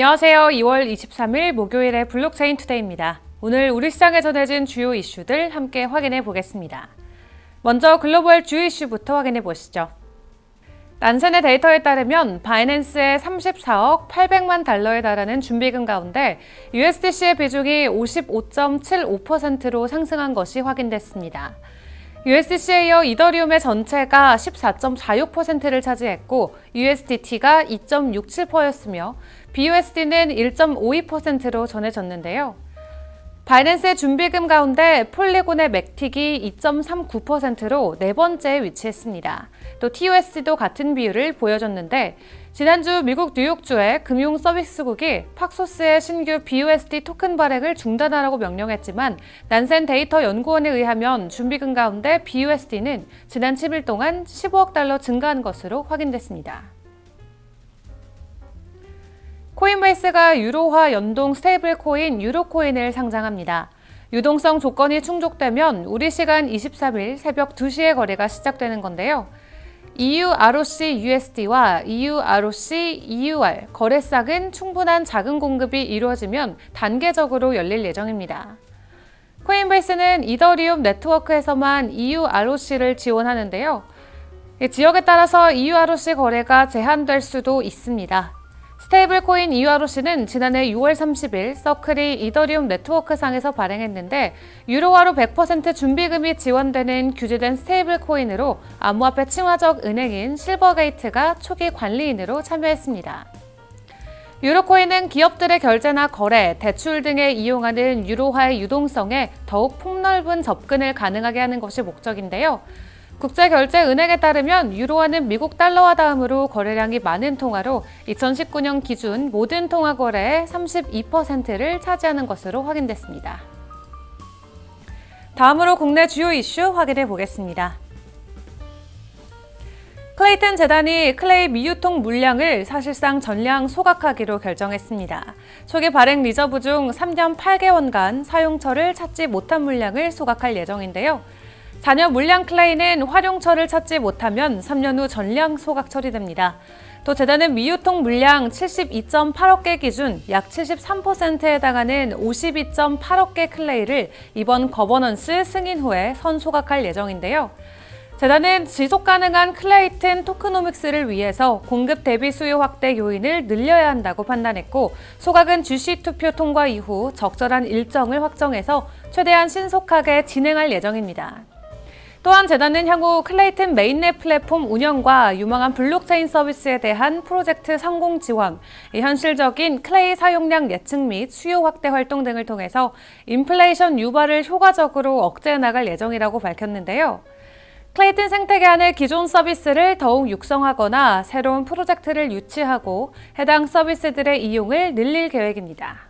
안녕하세요. 2월 23일 목요일의 블록체인 투데이입니다. 오늘 우리 시장에 전해진 주요 이슈들 함께 확인해 보겠습니다. 먼저 글로벌 주요 이슈부터 확인해 보시죠. 난센의 데이터에 따르면 바이낸스의 34억 800만 달러에 달하는 준비금 가운데 USDC의 비중이 55.75%로 상승한 것이 확인됐습니다. USDC에 이어 이더리움의 전체가 14.46%를 차지했고 USDT가 2.67%였으며 BUSD는 1.52%로 전해졌는데요. 바이낸스의 준비금 가운데 폴리곤의 맥틱이 2.39%로 네 번째에 위치했습니다. 또 TUSD도 같은 비율을 보여줬는데 지난주 미국 뉴욕주의 금융서비스국이 팍소스의 신규 BUSD 토큰 발행을 중단하라고 명령했지만 난센 데이터 연구원에 의하면 준비금 가운데 BUSD는 지난 10일 동안 15억 달러 증가한 것으로 확인됐습니다. 코인베이스가 유로화 연동 스테이블 코인 유로코인을 상장합니다. 유동성 조건이 충족되면 우리 시간 23일 새벽 2시에 거래가 시작되는 건데요. EU ROC USD와 EU ROC EUR 거래상은 충분한 자금 공급이 이루어지면 단계적으로 열릴 예정입니다. 코인베이스는 이더리움 네트워크에서만 EU ROC를 지원하는데요. 지역에 따라서 EU ROC 거래가 제한될 수도 있습니다. 스테이블 코인 EUROC는 지난해 6월 30일 서클이 이더리움 네트워크상에서 발행했는데 유로화로 100% 준비금이 지원되는 규제된 스테이블 코인으로 암호화폐 친화적 은행인 실버게이트가 초기 관리인으로 참여했습니다. 유로코인은 기업들의 결제나 거래, 대출 등에 이용하는 유로화의 유동성에 더욱 폭넓은 접근을 가능하게 하는 것이 목적인데요. 국제결제은행에 따르면 유로화는 미국 달러와 다음으로 거래량이 많은 통화로 2019년 기준 모든 통화 거래의 32%를 차지하는 것으로 확인됐습니다. 다음으로 국내 주요 이슈 확인해 보겠습니다. 클레이튼 재단이 클레이 미유통 물량을 사실상 전량 소각하기로 결정했습니다. 초기 발행 리저브 중 3년 8개월간 사용처를 찾지 못한 물량을 소각할 예정인데요. 잔여 물량 클레이는 활용처를 찾지 못하면 3년 후 전량 소각 처리됩니다. 또 재단은 미유통 물량 72.8억 개 기준 약 73%에 해당하는 52.8억 개 클레이를 이번 거버넌스 승인 후에 선소각할 예정인데요. 재단은 지속 가능한 클레이튼 토크노믹스를 위해서 공급 대비 수요 확대 요인을 늘려야 한다고 판단했고 소각은 주시 투표 통과 이후 적절한 일정을 확정해서 최대한 신속하게 진행할 예정입니다. 또한 재단은 향후 클레이튼 메인넷 플랫폼 운영과 유망한 블록체인 서비스에 대한 프로젝트 성공 지원, 현실적인 클레이 사용량 예측 및 수요 확대 활동 등을 통해서 인플레이션 유발을 효과적으로 억제해 나갈 예정이라고 밝혔는데요. 클레이튼 생태계 안의 기존 서비스를 더욱 육성하거나 새로운 프로젝트를 유치하고 해당 서비스들의 이용을 늘릴 계획입니다.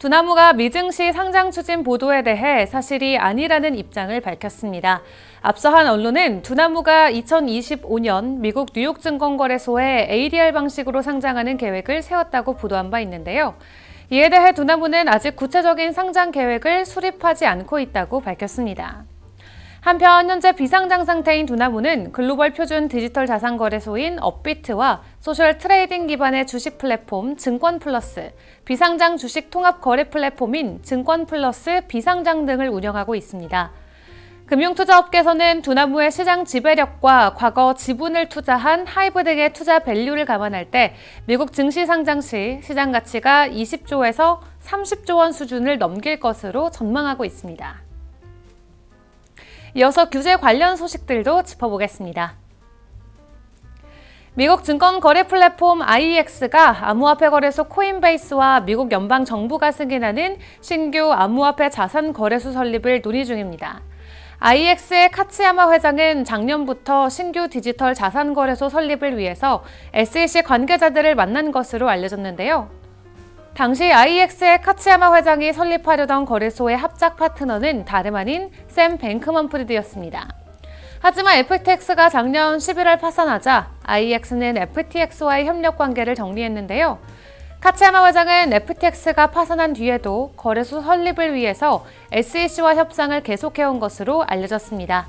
두나무가 미증시 상장 추진 보도에 대해 사실이 아니라는 입장을 밝혔습니다. 앞서 한 언론은 두나무가 2025년 미국 뉴욕증권거래소에 ADR 방식으로 상장하는 계획을 세웠다고 보도한 바 있는데요. 이에 대해 두나무는 아직 구체적인 상장 계획을 수립하지 않고 있다고 밝혔습니다. 한편 현재 비상장 상태인 두나무는 글로벌 표준 디지털 자산 거래소인 업비트와 소셜 트레이딩 기반의 주식 플랫폼 증권플러스, 비상장 주식 통합 거래 플랫폼인 증권플러스 비상장 등을 운영하고 있습니다. 금융투자업계에서는 두나무의 시장 지배력과 과거 지분을 투자한 하이브 등의 투자 밸류를 감안할 때 미국 증시 상장 시 시장 가치가 20조에서 30조 원 수준을 넘길 것으로 전망하고 있습니다. 이어서 규제 관련 소식들도 짚어보겠습니다. 미국 증권 거래 플랫폼 IEX가 암호화폐 거래소 코인베이스와 미국 연방정부가 승인하는 신규 암호화폐 자산 거래소 설립을 논의 중입니다. IEX의 카츠야마 회장은 작년부터 신규 디지털 자산 거래소 설립을 위해서 SEC 관계자들을 만난 것으로 알려졌는데요. 당시 IEX의 카츠야마 회장이 설립하려던 거래소의 합작 파트너는 다름 아닌 샘 뱅크먼 프리드였습니다. 하지만 FTX가 작년 11월 파산하자 IEX는 FTX와의 협력 관계를 정리했는데요. 카츠야마 회장은 FTX가 파산한 뒤에도 거래소 설립을 위해서 SEC와 협상을 계속해온 것으로 알려졌습니다.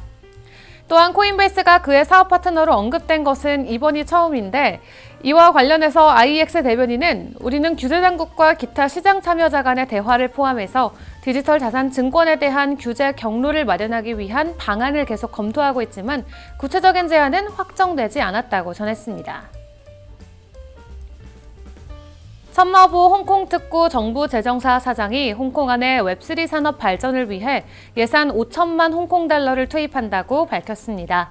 또한 코인베이스가 그의 사업 파트너로 언급된 것은 이번이 처음인데 이와 관련해서 IEX 대변인은 우리는 규제당국과 기타 시장 참여자 간의 대화를 포함해서 디지털 자산 증권에 대한 규제 경로를 마련하기 위한 방안을 계속 검토하고 있지만 구체적인 제안은 확정되지 않았다고 전했습니다. 천마보 홍콩 특구 정부 재정사 사장이 홍콩 안의 웹3 산업 발전을 위해 예산 5천만 홍콩 달러를 투입한다고 밝혔습니다.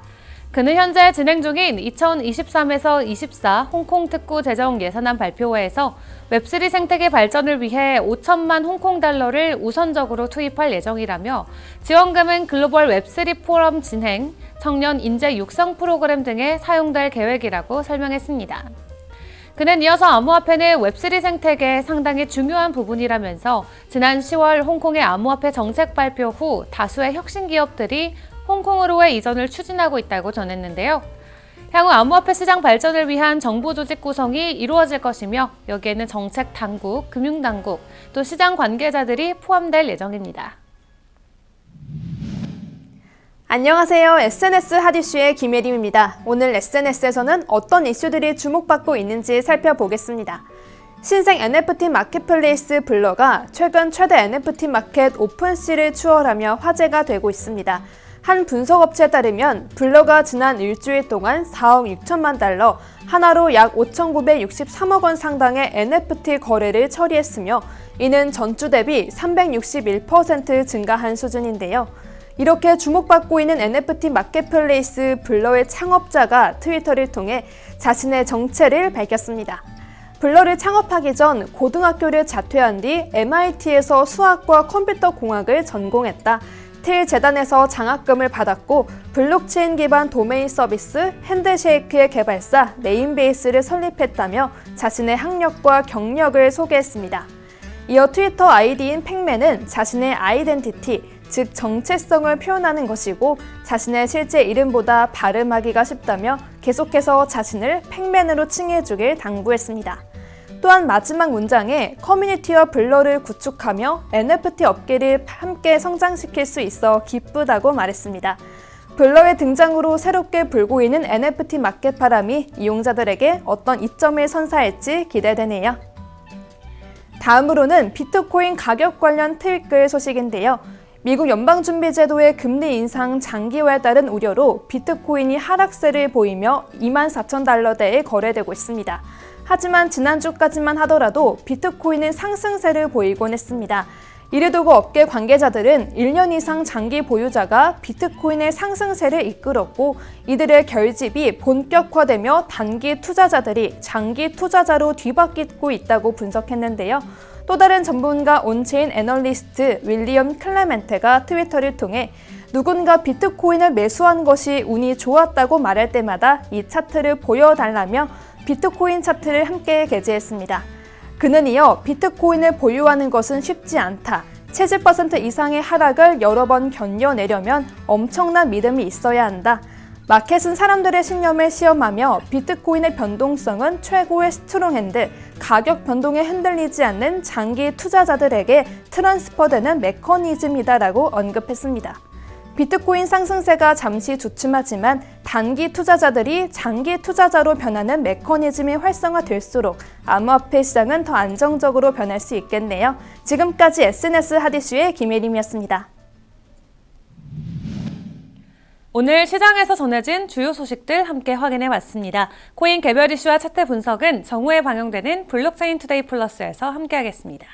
그는 현재 진행 중인 2023에서 24 홍콩 특구 재정 예산안 발표회에서 웹3 생태계 발전을 위해 5천만 홍콩 달러를 우선적으로 투입할 예정이라며 지원금은 글로벌 웹3 포럼 진행, 청년 인재 육성 프로그램 등에 사용될 계획이라고 설명했습니다. 그는 이어서 암호화폐는 웹3 생태계의 상당히 중요한 부분이라면서 지난 10월 홍콩의 암호화폐 정책 발표 후 다수의 혁신 기업들이 홍콩으로의 이전을 추진하고 있다고 전했는데요. 향후 암호화폐 시장 발전을 위한 정부 조직 구성이 이루어질 것이며 여기에는 정책 당국, 금융 당국, 또 시장 관계자들이 포함될 예정입니다. 안녕하세요. SNS 핫이슈의 김예림입니다. 오늘 SNS에서는 어떤 이슈들이 주목받고 있는지 살펴보겠습니다. 신생 NFT 마켓플레이스 블러가 최근 최대 NFT 마켓 오픈시를 추월하며 화제가 되고 있습니다. 한 분석업체에 따르면 블러가 지난 일주일 동안 4억 6천만 달러, 하나로 약 5,963억 원 상당의 NFT 거래를 처리했으며 이는 전주 대비 361% 증가한 수준인데요. 이렇게 주목받고 있는 NFT 마켓플레이스 블러의 창업자가 트위터를 통해 자신의 정체를 밝혔습니다. 블러를 창업하기 전 고등학교를 자퇴한 뒤 MIT에서 수학과 컴퓨터 공학을 전공했다. 틸 재단에서 장학금을 받았고 블록체인 기반 도메인 서비스 핸드쉐이크의 개발사 네임베이스를 설립했다며 자신의 학력과 경력을 소개했습니다. 이어 트위터 아이디인 팩맨은 자신의 아이덴티티, 즉 정체성을 표현하는 것이고 자신의 실제 이름보다 발음하기가 쉽다며 계속해서 자신을 팩맨으로 칭해주길 당부했습니다. 또한 마지막 문장에 커뮤니티와 블러를 구축하며 NFT 업계를 함께 성장시킬 수 있어 기쁘다고 말했습니다. 블러의 등장으로 새롭게 불고 있는 NFT 마켓 바람이 이용자들에게 어떤 이점을 선사할지 기대되네요. 다음으로는 비트코인 가격 관련 트윗글 소식인데요. 미국 연방준비제도의 금리 인상 장기화에 따른 우려로 비트코인이 하락세를 보이며 24,000달러대에 거래되고 있습니다. 하지만 지난주까지만 하더라도 비트코인은 상승세를 보이곤 했습니다. 이를 두고 업계 관계자들은 1년 이상 장기 보유자가 비트코인의 상승세를 이끌었고 이들의 결집이 본격화되며 단기 투자자들이 장기 투자자로 뒤바뀌고 있다고 분석했는데요. 또 다른 전문가 온체인 애널리스트 윌리엄 클레멘테가 트위터를 통해 누군가 비트코인을 매수한 것이 운이 좋았다고 말할 때마다 이 차트를 보여달라며 비트코인 차트를 함께 게재했습니다. 그는 이어 비트코인을 보유하는 것은 쉽지 않다. 70% 이상의 하락을 여러 번 견뎌내려면 엄청난 믿음이 있어야 한다. 마켓은 사람들의 신념을 시험하며 비트코인의 변동성은 최고의 스트롱핸드, 가격 변동에 흔들리지 않는 장기 투자자들에게 트랜스퍼되는 메커니즘이다라고 언급했습니다. 비트코인 상승세가 잠시 주춤하지만 단기 투자자들이 장기 투자자로 변하는 메커니즘이 활성화될수록 암호화폐 시장은 더 안정적으로 변할 수 있겠네요. 지금까지 SNS 핫이슈의 김예림이었습니다. 오늘 시장에서 전해진 주요 소식들 함께 확인해봤습니다. 코인 개별 이슈와 차트 분석은 정오에 방영되는 블록체인 투데이 플러스에서 함께하겠습니다.